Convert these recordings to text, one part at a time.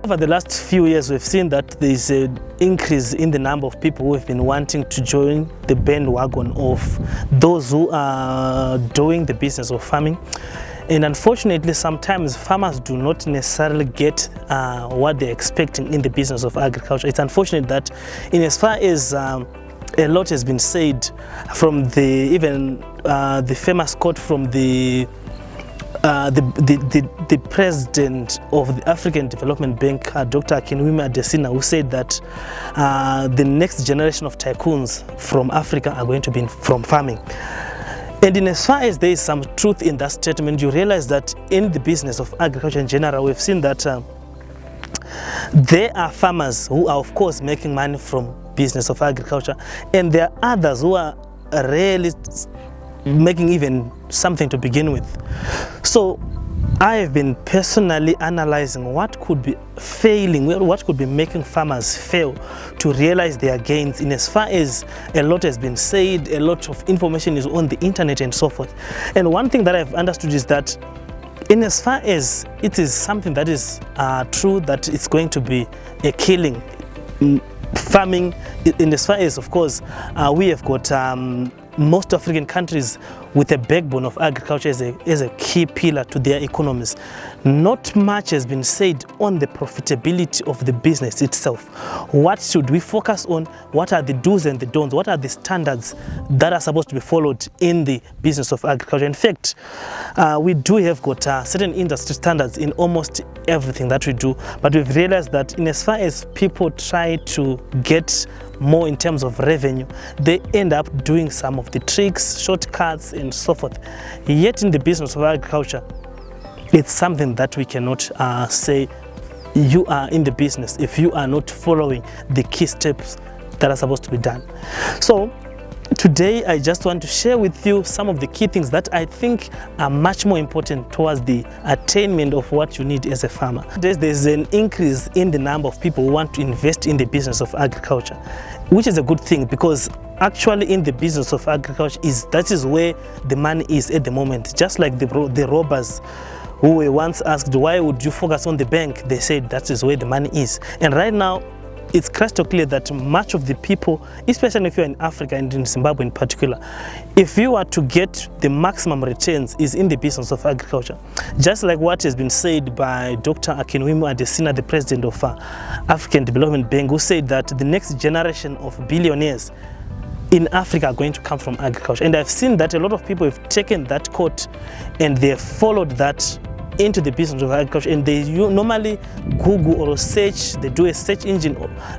Over the last few years, we've seen that there is an increase in the number of people who have been wanting to join the bandwagon of those who are doing the business of farming. And unfortunately, sometimes farmers do not necessarily get what they're expecting in the business of agriculture. It's unfortunate that in as far as a lot has been said from the famous quote from the president of the African Development Bank, Dr. Akinwumi Adesina, who said that the next generation of tycoons from Africa are going to be from farming. And in as far as there is some truth in that statement, you realize that in the business of agriculture in general, we've seen that there are farmers who are of course making money from business of agriculture, and there are others who are rarely making even something to begin with. So I have been personally analyzing what could be failing, what could be making farmers fail to realize their gains, in as far as a lot has been said, a lot of information is on the internet and so forth. And one thing that I've understood is that in as far as it is something that is true, that it's going to be a killing, farming, in as far as of course we have got most African countries with a backbone of agriculture as a key pillar to their economies. Not much has been said on the profitability of the business itself. What should we focus on? What are the do's and the don'ts? What are the standards that are supposed to be followed in the business of agriculture? In fact, we do have got certain industry standards in almost everything that we do, but we've realized that in as far as people try to get more in terms of revenue, they end up doing some of the tricks, shortcuts and so forth. Yet in the business of agriculture, it's something that we cannot say you are in the business if you are not following the key steps that are supposed to be done. So today I just want to share with you some of the key things that I think are much more important towards the attainment of what you need as a farmer. There's an increase in the number of people who want to invest in the business of agriculture, which is a good thing, because actually in the business of agriculture that is where the money is at the moment. Just like the robbers who were once asked, why would you focus on the bank? They said that is where the money is. And right now, it's crystal clear that much of the people, especially if you're in Africa and in Zimbabwe in particular, if you are to get the maximum returns, is in the business of agriculture. Just like what has been said by Dr. Akinwumi Adesina, the president of African Development Bank, who said that the next generation of billionaires in Africa are going to come from agriculture. And I've seen that a lot of people have taken that quote and they have followed that into the business of agriculture, and they normally Google or search, they do a search engine,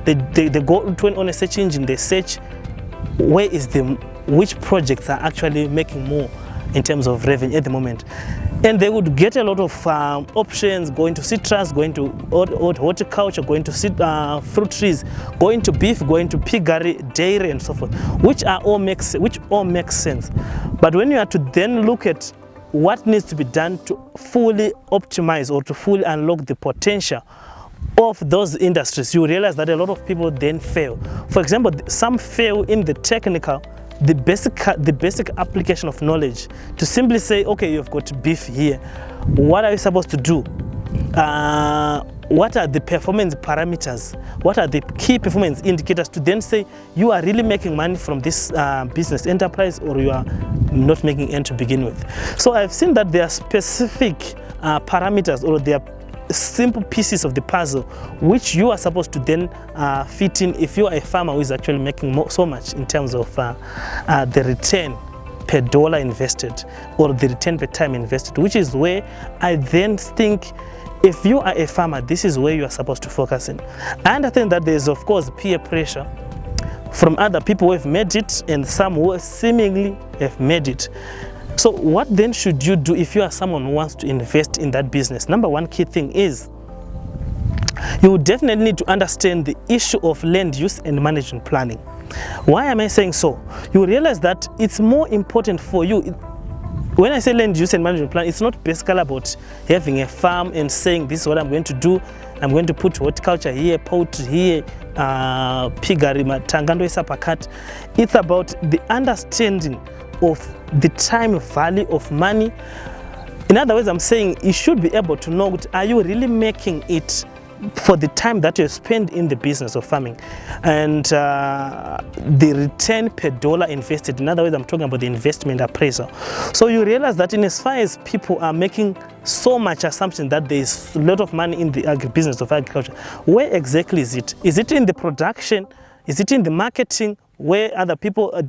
they go on a search engine, they search which projects are actually making more in terms of revenue at the moment. And they would get a lot of options, going to citrus, going to horticulture, going to fruit trees, going to beef, going to piggery, dairy and so forth, which all makes sense. But when you are to then look at what needs to be done to fully optimize or to fully unlock the potential of those industries, you realize that a lot of people then fail. For example, some fail in the technical, the basic application of knowledge, to simply say, okay, you've got beef here, what are you supposed to do? What are the performance parameters? What are the key performance indicators to then say you are really making money from this business enterprise, or you are not making any to begin with? So I've seen that there are specific parameters, or there are simple pieces of the puzzle which you are supposed to then fit in if you are a farmer who is actually making so much in terms of the return per dollar invested, or the return per time invested, which is where I then think, if you are a farmer, this is where you are supposed to focus in. I understand that there is of course peer pressure from other people who have made it and some who seemingly have made it. So what then should you do if you are someone who wants to invest in that business? Number one key thing is you would definitely need to understand the issue of land use and management planning. Why am I saying so? You realize that it's more important for you. When I say land use and management plan, it's not basically about having a farm and saying this is what I'm going to do. I'm going to put horticulture here, poultry here, piggery, tangando isapakat. It's about the understanding of the time value of money. In other words, I'm saying you should be able to know, are you really making it for the time that you spend in the business of farming, and the return per dollar invested. In other words, I'm talking about the investment appraisal. So you realize that in as far as people are making so much assumption that there is a lot of money in the agribusiness of agriculture, where exactly is it? Is it in the production? Is it in the marketing, where other people hate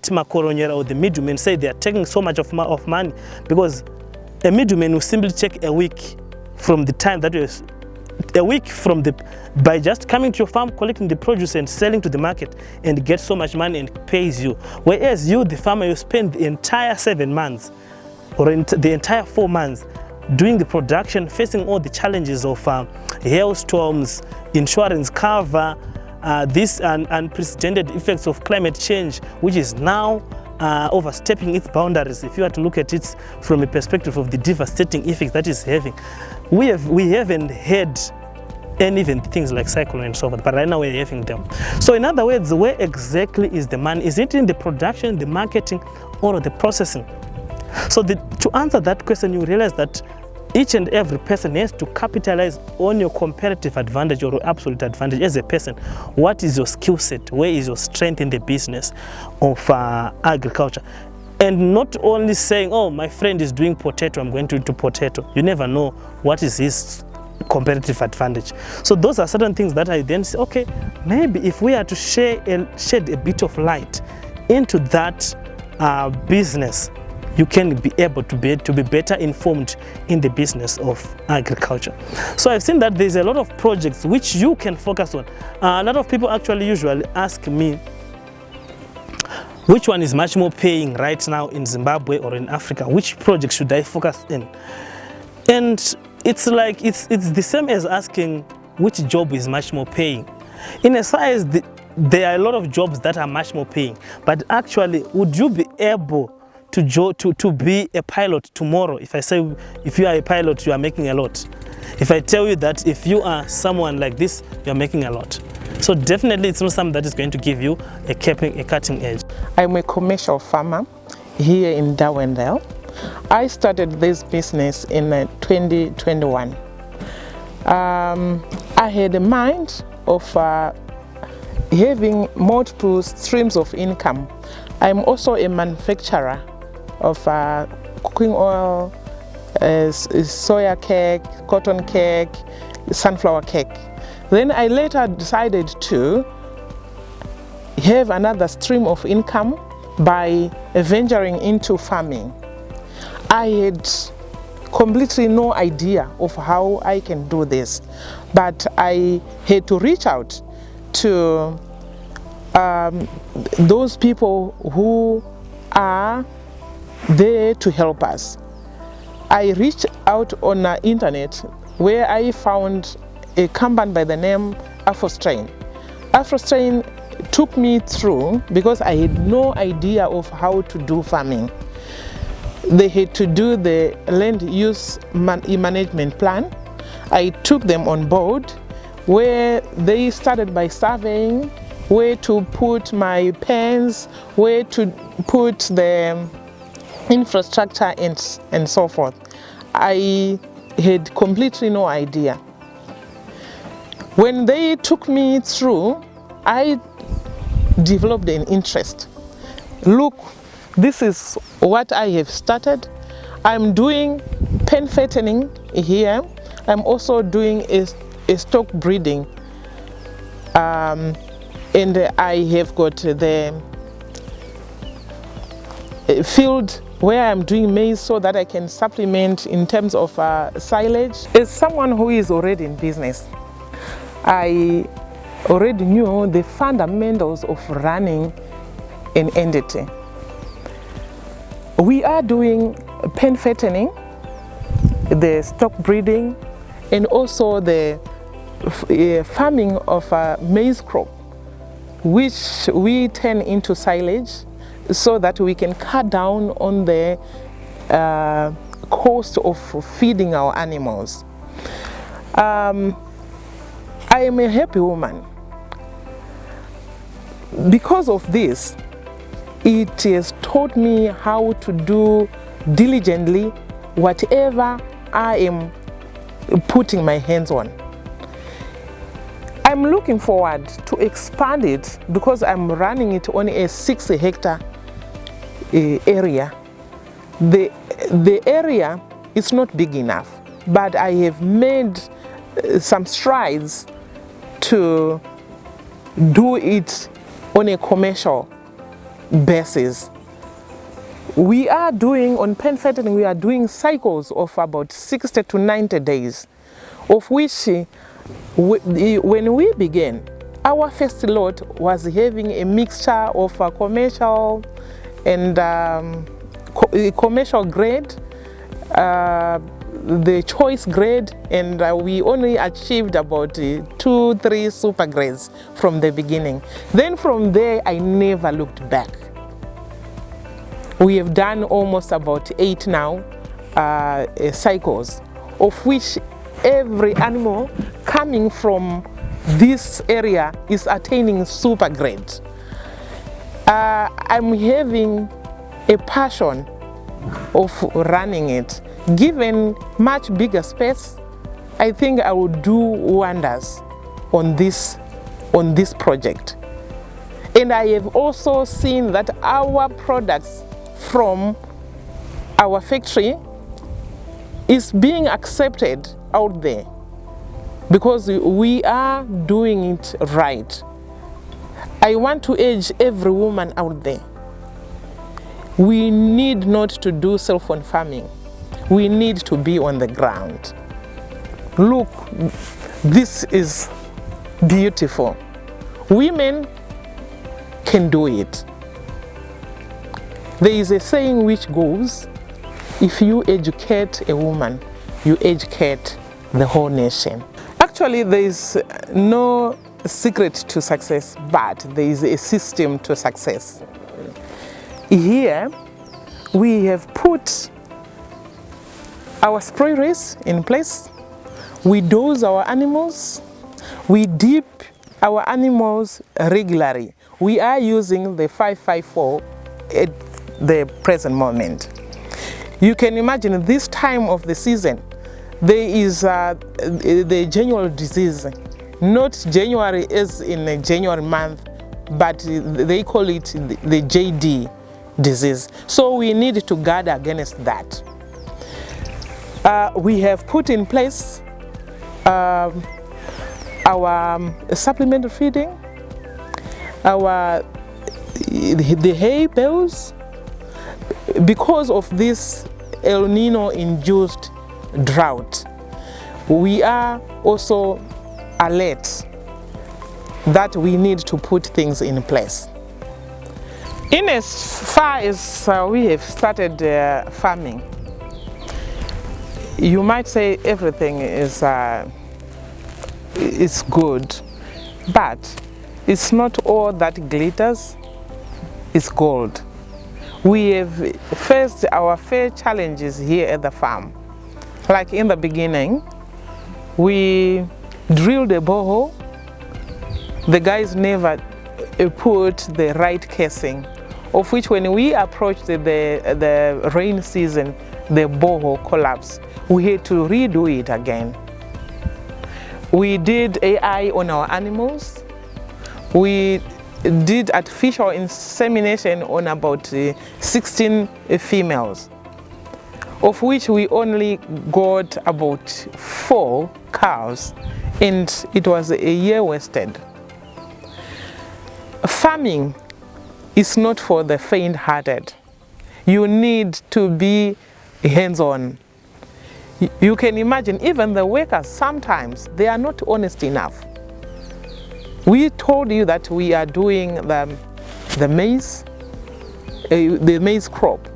Makoronyera or the middlemen say they are taking so much of money? Because a middleman will simply take a week from the time that you by just coming to your farm, collecting the produce and selling to the market, and get so much money and pays you. Whereas you, the farmer, you spend the entire 7 months or the entire 4 months doing the production, facing all the challenges of hailstorms, insurance cover, these unprecedented effects of climate change, which is now overstepping its boundaries. If you are to look at it from a perspective of the devastating effects that is having, we haven't had any even things like cyclone and so forth, but right now we're having them. So in other words, where exactly is the money? Is it in the production, the marketing, or the processing? So to answer that question, you realize that each and every person has to capitalize on your comparative advantage or absolute advantage as a person. What is your skill set? Where is your strength in the business of agriculture? And not only saying, oh, my friend is doing potato, I'm going to do potato. You never know what is his comparative advantage. So those are certain things that I then say, okay, maybe if we are to shed a bit of light into that business, you can be able to be better informed in the business of agriculture. So I've seen that there's a lot of projects which you can focus on. A lot of people actually usually ask me, which one is much more paying right now in Zimbabwe or in Africa? Which project should I focus in? And it's like, it's the same as asking which job is much more paying. In as far as there are a lot of jobs that are much more paying, but actually, would you be able to be a pilot tomorrow? If I say, if you are a pilot, you are making a lot. If I tell you that if you are someone like this, you are making a lot. So definitely it's not something that is going to give you a cutting edge. I'm a commercial farmer here in Darwendale. I started this business in 2021. I had a mind of having multiple streams of income. I'm also a manufacturer of cooking oil, soya cake, cotton cake, sunflower cake. Then I later decided to have another stream of income by venturing into farming. I had completely no idea of how I can do this, but I had to reach out to those people who are there to help us. I reached out on the internet where I found a company by the name Ourst. Ourst took me through because I had no idea of how to do farming. They had to do the land use management plan. I took them on board where they started by surveying where to put my pens, where to put the infrastructure and so forth. I had completely no idea. When they took me through, I developed an interest. Look, this is what I have started. I'm doing pen fattening here. I'm also doing a stock breeding. And I have got the field where I'm doing maize so that I can supplement in terms of silage. As someone who is already in business, I already knew the fundamentals of running an entity. We are doing pen fattening, the stock breeding, and also the farming of a maize crop, which we turn into silage so that we can cut down on the cost of feeding our animals. I am a happy woman. Because of this, it has taught me how to do diligently whatever I am putting my hands on. I'm looking forward to expand it because I'm running it on a 6-hectare area. The area is not big enough, but I have made some strides to do it on a commercial basis. We are doing, on pen fattening, we are doing cycles of about 60 to 90 days, of which when we began, our first lot was having a mixture of commercial and commercial grade, the choice grade, and we only achieved about 2-3 super grades from the beginning. Then from there, I never looked back. We have done almost about 8 now cycles, of which every animal coming from this area is attaining super grade. I'm having a passion of running it. Given much bigger space, I think I will do wonders on this project. And I have also seen that our products from our factory is being accepted out there because we are doing it right. I want to urge every woman out there, we need not to do cell-phone farming. We need to be on the ground. Look, this is beautiful. Women can do it. There is a saying which goes, if you educate a woman, you educate the whole nation. Actually, there is no secret to success, but there is a system to success. Here, we have put our sprayeries in place. We dose our animals. We dip our animals regularly. We are using the 554 at the present moment. You can imagine this time of the season, there is the January disease, not January as in a January month, but they call it the JD disease. So we need to guard against that. We have put in place our supplementary feeding, the hay bales. Because of this El Nino induced drought, we are also alert that we need to put things in place. In as far as we have started farming, you might say everything is good, but it's not all that glitters is gold. We have faced our fair challenges here at the farm. Like in the beginning, we drilled a borehole. The guys never put the right casing, of which when we approached the rain season, the borehole collapsed. We had to redo it again. We did AI on our animals. We did artificial insemination on about 16 females, of which we only got about 4 cows, and it was a year wasted. Farming is not for the faint-hearted. You need to be hands-on. You can imagine even the workers, sometimes they are not honest enough. We told you that we are doing the maize crop.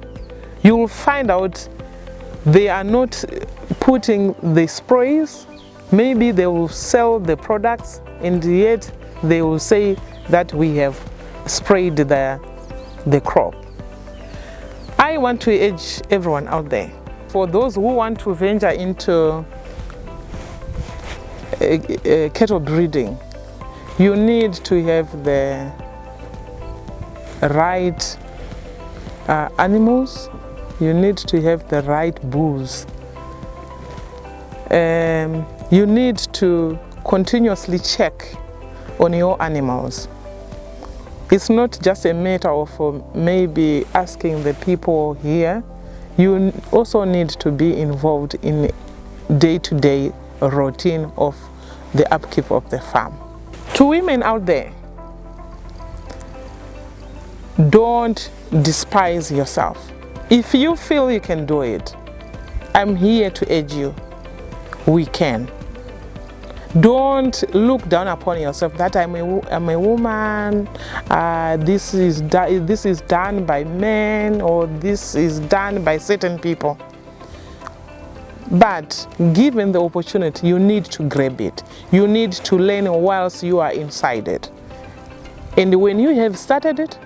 You will find out they are not putting the sprays. Maybe they will sell the products, and yet they will say that we have sprayed the crop. I want to urge everyone out there, for those who want to venture into cattle breeding, you need to have the right animals. You need to have the right bulls. You need to continuously check on your animals. It's not just a matter of maybe asking the people here. You also need to be involved in day-to-day routine of the upkeep of the farm. To women out there, don't despise yourself. If you feel you can do it, I'm here to urge you. We can. Don't look down upon yourself that I'm a woman, this is done by men, or this is done by certain people. But given the opportunity, you need to grab it. You need to learn whilst you are inside it. And when you have started it,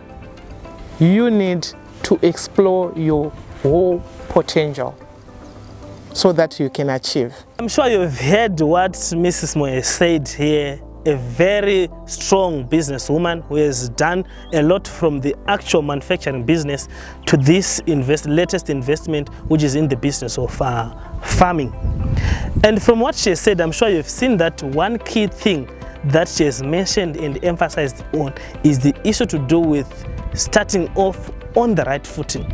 you need to explore your whole potential so that you can achieve. I'm sure you've heard what Mrs. Moye said here, a very strong businesswoman who has done a lot from the actual manufacturing business to this latest investment, which is in the business of farming. And from what she has said, I'm sure you've seen that one key thing that she has mentioned and emphasized on is the issue to do with starting off on the right footing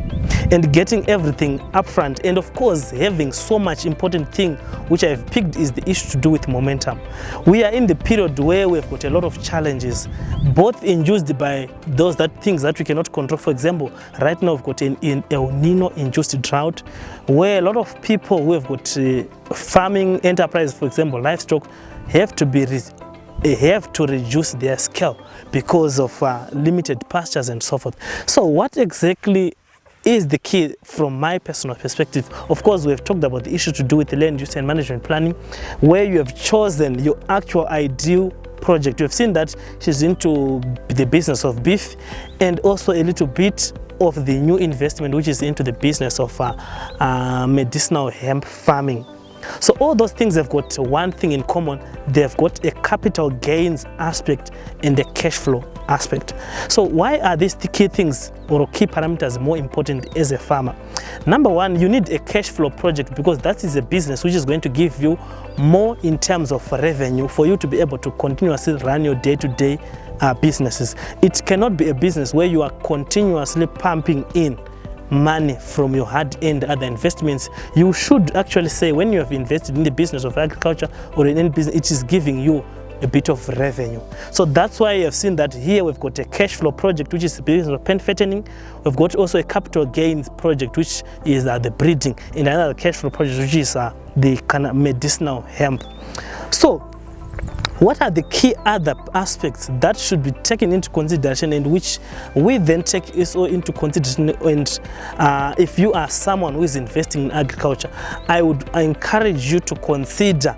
and getting everything up front, and of course having so much important thing which I've picked is the issue to do with momentum. We are in the period where we've got a lot of challenges, both induced by those things that we cannot control. For example, right now we've got an El Nino induced drought, where a lot of people who have got farming enterprise, for example livestock, have to reduce their scale because of limited pastures and so forth. So what exactly is the key from my personal perspective? Of course, we have talked about the issue to do with the land use and management planning, where you have chosen your actual ideal project. You have seen that she's into the business of beef and also a little bit of the new investment, which is into the business of medicinal hemp farming. So all those things have got one thing in common. They've got a capital gains aspect and a cash flow aspect. So why are these key things or key parameters more important as a farmer? Number one, you need a cash flow project, because that is a business which is going to give you more in terms of revenue for you to be able to continuously run your day-to-day businesses. It cannot be a business where you are continuously pumping in money from your hard-earned other investments. You should actually say, when you have invested in the business of agriculture or in any business, it is giving you a bit of revenue. So that's why you have seen that here we've got a cash flow project, which is the business of pen fattening. We've got also a capital gains project, which is the breeding, and another cash flow project, which is the kind of medicinal hemp. So what are the key other aspects that should be taken into consideration, and which we then take also into consideration? And if you are someone who is investing in agriculture, I encourage you to consider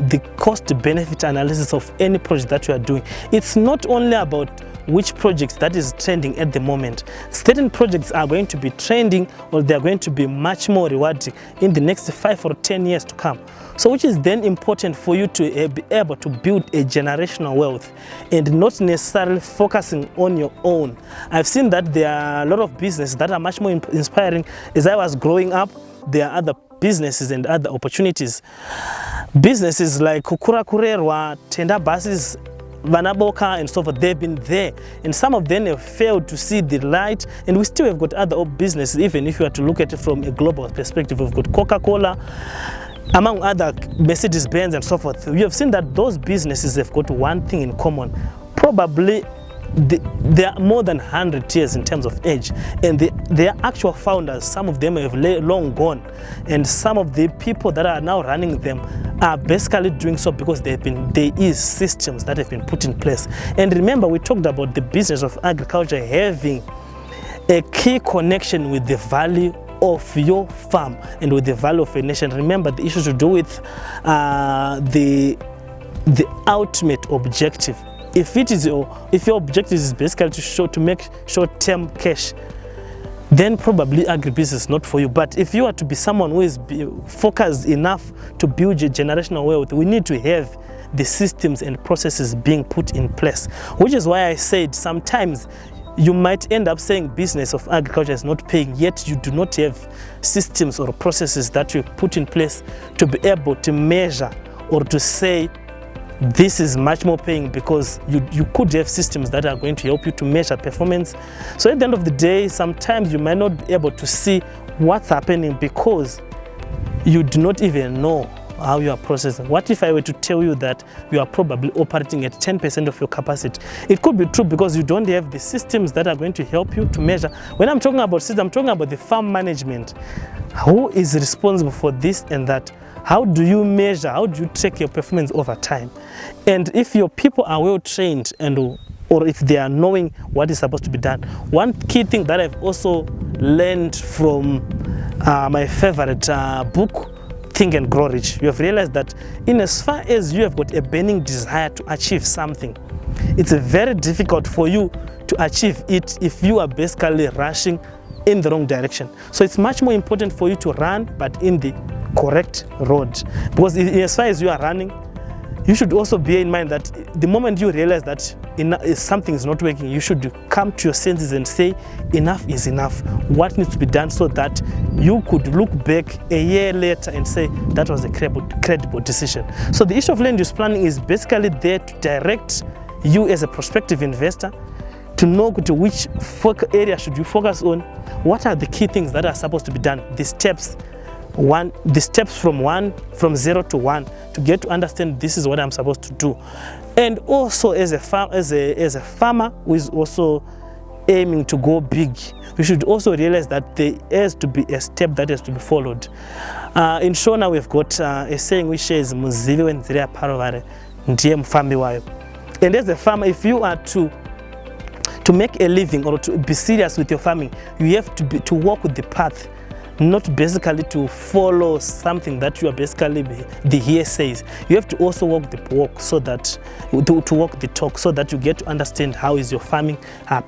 the cost-benefit analysis of any project that you are doing. It's not only about which projects that is trending at the moment. Certain projects are going to be trending, or they are going to be much more rewarding in the next 5 or 10 years to come. So which is then important for you to be able to build a generational wealth and not necessarily focusing on your own. I've seen that there are a lot of businesses that are much more inspiring. As I was growing up, there are other businesses and other opportunities. Businesses like Kukura Kurerwa, Tenda Buses, Vanaboka and so forth, they've been there, and some of them have failed to see the light, and we still have got other businesses. Even if you are to look at it from a global perspective, we've got Coca-Cola, among other, Mercedes-Benz and so forth. We have seen that those businesses have got one thing in common. Probably they are more than 100 years in terms of age, and their actual founders, some of them have long gone, and some of the people that are now running them are basically doing so because there is systems that have been put in place. And remember, we talked about the business of agriculture having a key connection with the value of your farm and with the value of a nation. Remember the issue to do with the ultimate objective. If your objective is basically to make short-term cash, then probably agribusiness is not for you. But if you are to be someone who is focused enough to build your generational wealth, we need to have the systems and processes being put in place. Which is why I said sometimes you might end up saying business of agriculture is not paying, yet you do not have systems or processes that you put in place to be able to measure or to say this is much more paying, because you could have systems that are going to help you to measure performance. So at the end of the day, sometimes you might not be able to see what's happening because you do not even know how you are processing. What if I were to tell you that you are probably operating at 10% of your capacity? It could be true because you don't have the systems that are going to help you to measure. When I'm talking about systems, I'm talking about the farm management. Who is responsible for this and that? How do you measure? How do you track your performance over time? And if your people are well trained or if they are knowing what is supposed to be done. One key thing that I've also learned from my favorite book, Think and Grow Rich, you have realized that in as far as you have got a burning desire to achieve something, it's very difficult for you to achieve it if you are basically rushing in the wrong direction. So it's much more important for you to run, but in the correct road. Because as far as you are running, you should also bear in mind that the moment you realize that something is not working, you should come to your senses and say, enough is enough. What needs to be done so that you could look back a year later and say, that was a credible decision. So the issue of land use planning is basically there to direct you as a prospective investor to know to which area should you focus on, what are the key things that are supposed to be done, the steps from 0 to 1 to get to understand this is what I'm supposed to do. And also as a farmer who is also aiming to go big, we should also realize that there has to be a step that has to be followed. In Shona we've got a saying which says muzivi wenzira parovare ndiye mfambi wayo. And as a farmer, if you are to make a living or to be serious with your farming, you have to walk with the path, not basically to follow something that you are basically the hearsays. You have to also walk the walk, so that to walk the talk, so that you get to understand how is your farming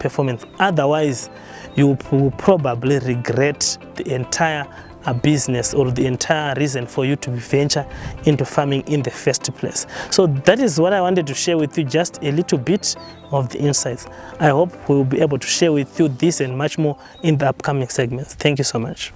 performance. Otherwise, you will probably regret the entire business or the entire reason for you to venture into farming in the first place. So that is what I wanted to share with you, just a little bit of the insights. I hope we will be able to share with you this and much more in the upcoming segments. Thank you so much.